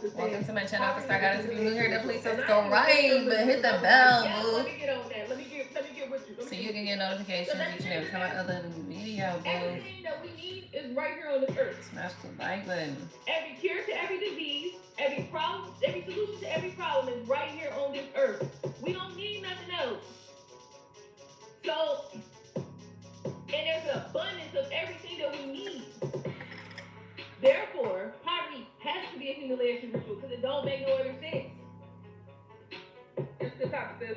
Welcome to my channel, AquaStarGoddess. If you're new here, then please subscribe, but hit the bell, boo. Let me get on that. Let me get with you. So you can get notifications each and every time I upload a new video, boo. Everything that we need is right here on this earth. Smash the like button. Every cure to every disease, every problem, every solution to every problem is right here on this earth. We don't need nothing else. So, and there's an abundance of everything that we need. Therefore, poverty has to be a humiliation ritual because it don't make no other sense. It's the topic, sis.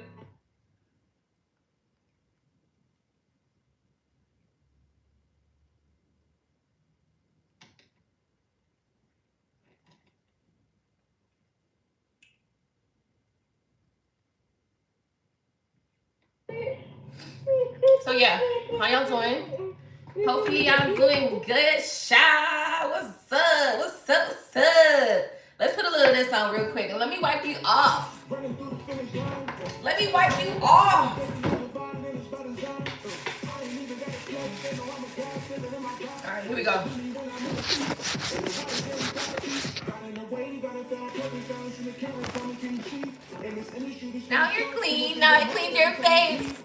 So yeah, how y'all doing? Hopefully y'all doing good, shy. What's up? What's up? What's up? Let's put a little of this on real quick and let me wipe you off. Let me wipe you off. All right, here we go. Now you're clean. Now I cleaned your face.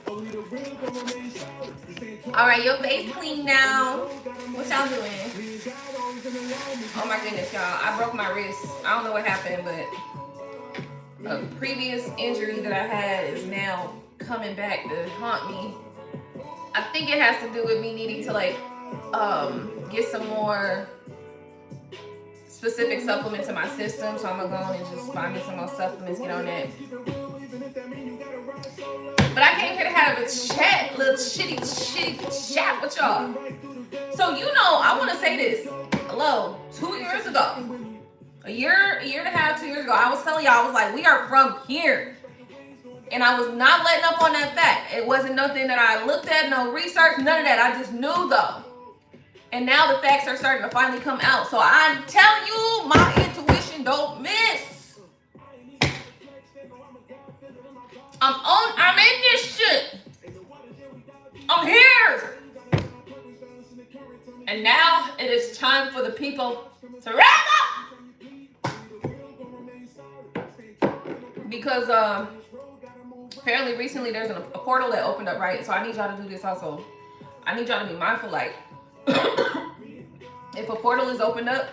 All right, your face clean now. What y'all doing? Oh my goodness, y'all. I broke my wrist. I don't know what happened, but a previous injury that I had is now coming back to haunt me. I think it has to do with me needing to like get some more specific supplements in my system. So I'm gonna go on and just find me some more supplements, get on that. But I came here to have a chat, little shitty chat with y'all. So you know, I want to say this. Hello, 2 years ago, a year and a half, 2 years ago, I was telling y'all, I was like, we are from here. And I was not letting up on that fact. It wasn't nothing that I looked at, no research, none of that. I just knew though. And now the facts are starting to finally come out. So I'm telling you, my intuition don't miss. I'm in this shit. I'm here. And now it is time for the people to wrap up. Because apparently recently there's a portal that opened up, right? So I need y'all to do this also. I need y'all to be mindful, like, if a portal is opened up,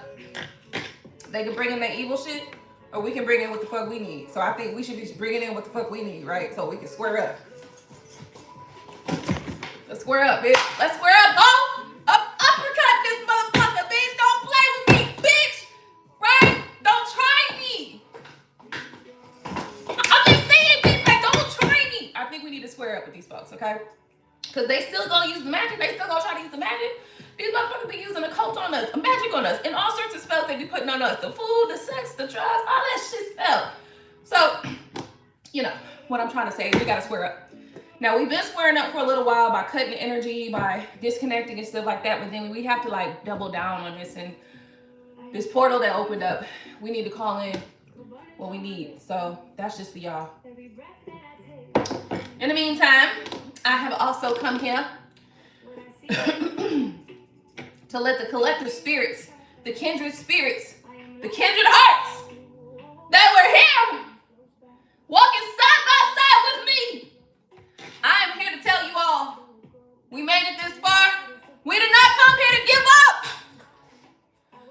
they can bring in that evil shit, or we can bring in what the fuck we need. So I think we should be bringing in what the fuck we need, right? So we can square up. Let's square up, bitch. Let's square up, go! Uppercut this motherfucker, bitch. Don't play with me, bitch. Right? Don't try me. I'm just saying, bitch, like, don't try me. I think we need to square up with these folks, okay? Because they still gonna use the magic. They still gonna try to use the magic. These motherfuckers be using a cult on us, a magic on us, and all sorts of spells they be putting on us. The food, the sex, the drugs, all that shit spell. So, you know, what I'm trying to say is we gotta square up. Now, we've been squaring up for a little while by cutting energy, by disconnecting and stuff like that, but then we have to like double down on this, and this portal that opened up, we need to call in what we need. So that's just for y'all. In the meantime, I have also come here to let the collective spirits, the kindred spirits, the kindred hearts that were here walking side by side with me. I am here to tell you all, we made it this far. We did not come here to give up.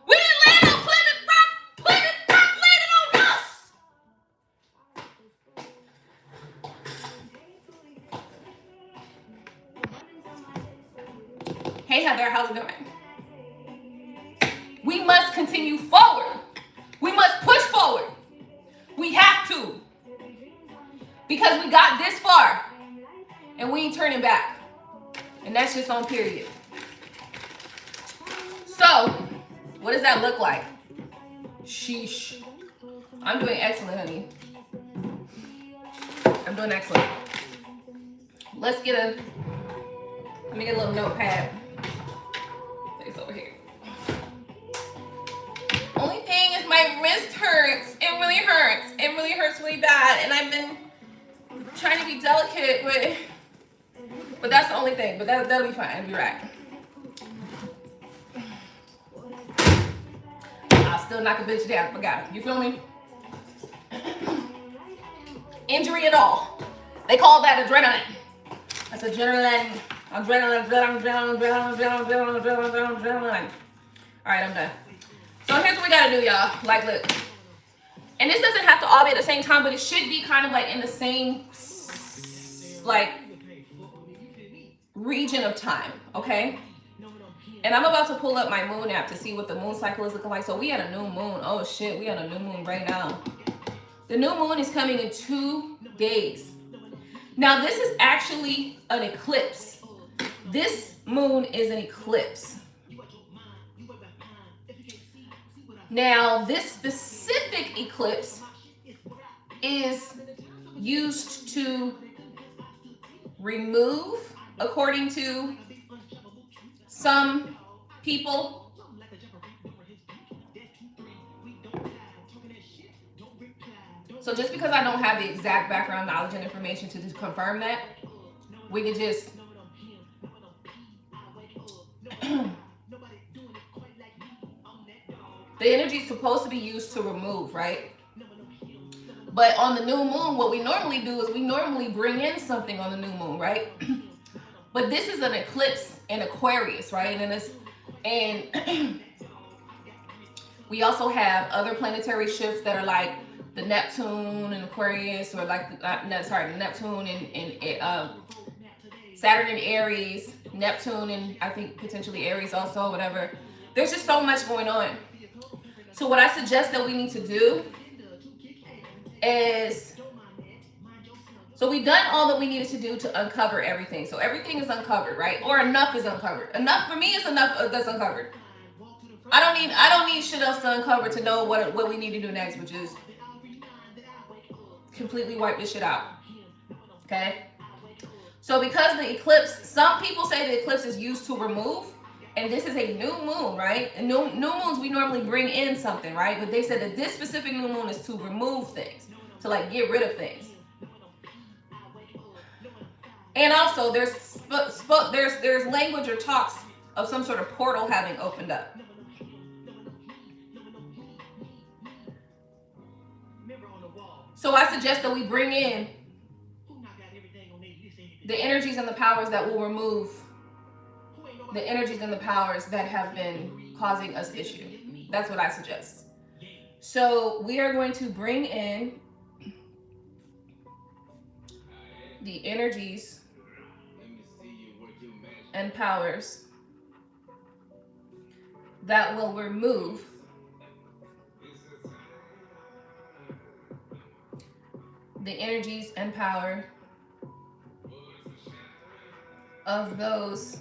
We didn't land on Plymouth Rock. Plymouth Rock landed on us. Hey Heather, how's it going? We must continue forward. We must push forward. We have to. Because we got this far. And we ain't turning back. And that's just on period. So, what does that look like? Sheesh. I'm doing excellent, honey. I'm doing excellent. Let me get a little notepad. It's over here. Only thing is my wrist hurts. It really hurts. It really hurts really bad. And I've been trying to be delicate, but that's the only thing. But that'll be fine. I'll be right. I'll still knock a bitch down. Forgot it. You feel me? Injury and all. They call that adrenaline. That's adrenaline. Adrenaline. All right, I'm done. So here's what we gotta do, y'all. Like, look. And this doesn't have to all be at the same time, but it should be kind of like in the same, like, region of time, okay? And I'm about to pull up my moon app to see what the moon cycle is looking like. So we had a new moon. Oh, shit. We had a new moon right now. The new moon is coming in 2 days. Now, this is actually an eclipse. This moon is an eclipse. Now, this specific eclipse is used to remove, according to some people, so just because I don't have the exact background knowledge and information to just confirm that, we can just the energy is supposed to be used to remove, right? But on the new moon, what we normally do is we normally bring in something on the new moon, right? But this is an eclipse in Aquarius, right? And we also have other planetary shifts that are like the Neptune in Aquarius, or like the Neptune in Saturn in Aries, Neptune and I think potentially Aries also, whatever. There's just so much going on. So what I suggest that we need to do is, so we've done all that we needed to do to uncover everything. So everything is uncovered, right? Or enough is uncovered. Enough for me is enough that's uncovered. I don't need shit else to uncover to know what we need to do next, which is completely wipe this shit out. Okay? So because the eclipse, some people say the eclipse is used to remove, and this is a new moon, right? And new moons, we normally bring in something, right? But they said that this specific new moon is to remove things, to like get rid of things. And also there's language or talks of some sort of portal having opened up. So I suggest that we bring in the energies and the powers that will remove the energies and the powers that have been causing us issue. That's what I suggest. So we are going to bring in the energies and powers that will remove the energies and power of those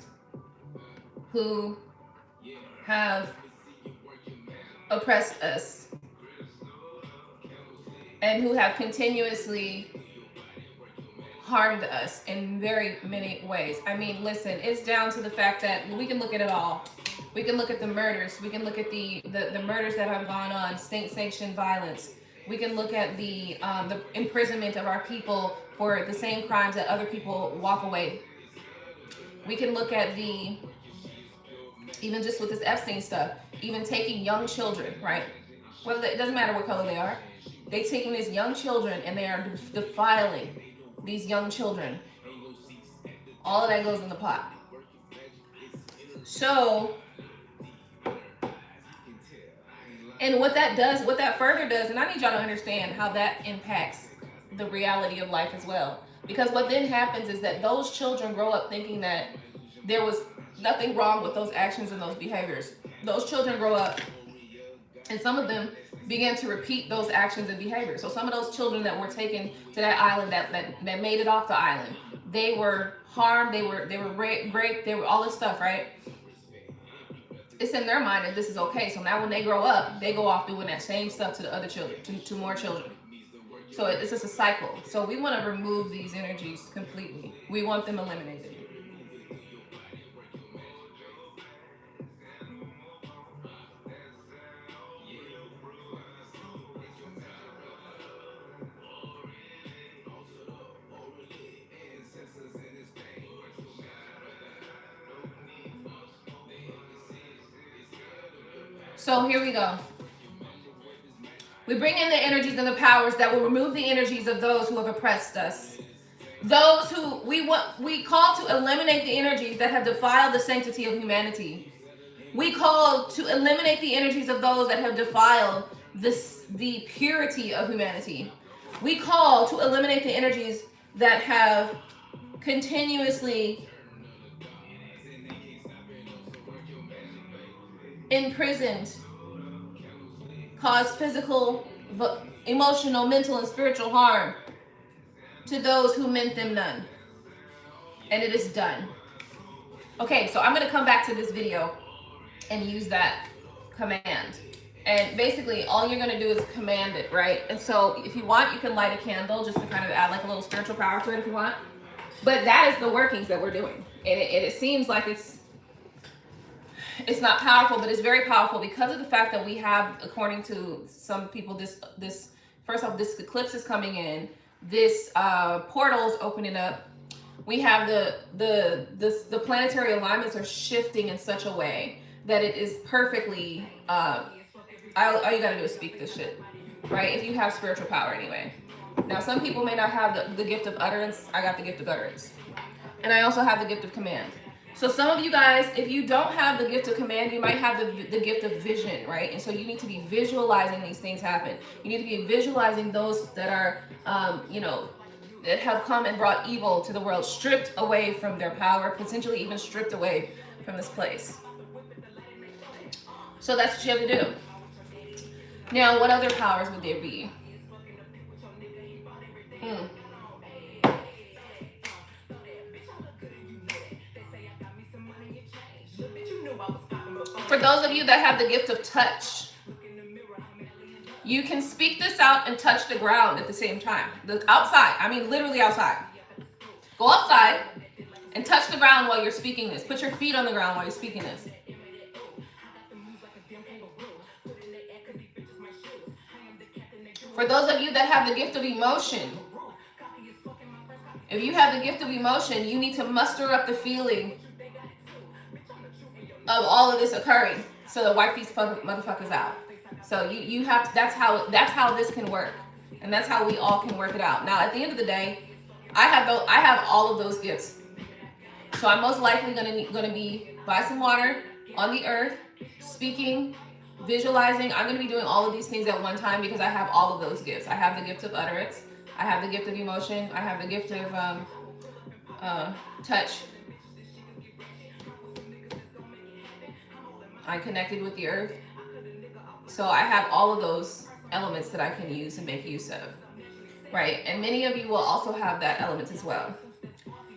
who have oppressed us and who have continuously harmed us in very many ways. I mean, listen, it's down to the fact that we can look at it all. We can look at the murders. We can look at the murders that have gone on, state-sanctioned violence. We can look at the imprisonment of our people for the same crimes that other people walk away. We can look at even just with this Epstein stuff, even taking young children, right? Whether it doesn't matter what color they are. They're taking these young children and they are defiling these young children. All of that goes in the pot. So, and what that does, what that further does, and I need y'all to understand how that impacts the reality of life as well. Because what then happens is that those children grow up thinking that there was nothing wrong with those actions and those behaviors. Those children grow up and some of them begin to repeat those actions and behaviors. So some of those children that were taken to that island that made it off the island, they were harmed, they were raped, they were all this stuff, right? It's in their mind that this is okay. So now when they grow up, they go off doing that same stuff to the other children, to more children. So it's just a cycle. So we want to remove these energies completely. We want them eliminated. So here we go. We bring in the energies and the powers that will remove the energies of those who have oppressed us. Those who we call to eliminate the energies that have defiled the sanctity of humanity. We call to eliminate the energies of those that have defiled the purity of humanity. We call to eliminate the energies that have continuously imprisoned, caused physical, emotional, mental, and spiritual harm to those who meant them none. And it is done. Okay, so I'm going to come back to this video and use that command. And basically, all you're going to do is command it, right? And so if you want, you can light a candle just to kind of add like a little spiritual power to it if you want. But that is the workings that we're doing. And it seems like it's not powerful, but it's very powerful because of the fact that we have, according to some people, this first off, this eclipse is coming in. This portal's opening up. We have the planetary alignments are shifting in such a way that it is perfectly, all you gotta do is speak this shit, right? If you have spiritual power anyway. Now, some people may not have the gift of utterance. I got the gift of utterance. And I also have the gift of command. So some of you guys, if you don't have the gift of command, you might have the gift of vision, right? And so you need to be visualizing these things happen. You need to be visualizing those that are, that have come and brought evil to the world, stripped away from their power, potentially even stripped away from this place. So that's what you have to do. Now, what other powers would there be? For those of you that have the gift of touch, you can speak this out and touch the ground at the same time. Outside, I mean literally outside. Go outside and touch the ground while you're speaking this. Put your feet on the ground while you're speaking this. For those of you that have the gift of emotion, if you have the gift of emotion, you need to muster up the feeling of all of this occurring so to wipe these motherfuckers out. So you have to, that's how this can work, and that's how we all can work it out. Now, at the end of the day, I have all of those gifts. So I'm most likely gonna be by some water on the earth, speaking, visualizing. I'm gonna be doing all of these things at one time because I have all of those gifts. I have the gift of utterance. I have the gift of emotion. I have the gift of touch. I'm connected with the earth. So I have all of those elements that I can use and make use of, right? And many of you will also have that element as well.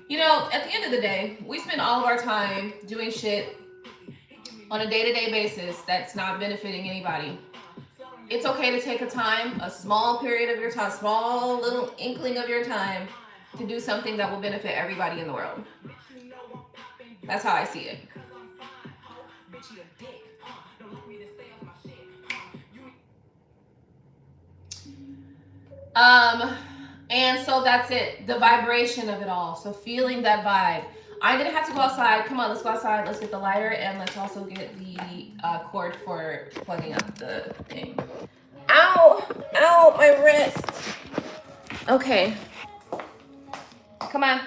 You know, at the end of the day, we spend all of our time doing shit on a day-to-day basis that's not benefiting anybody. It's okay to take a small period of your time, small little inkling of your time to do something that will benefit everybody in the world. That's how I see it. And so that's it, the vibration of it all. So feeling that vibe. I'm gonna have to go outside. Come on, let's go outside. Let's get the lighter, and let's also get the cord for plugging up the thing. Ow, ow, my wrist. Okay. Come on,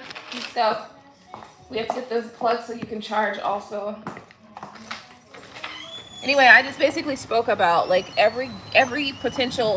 so we have to get those plugs so you can charge also. Anyway, I just basically spoke about like every potential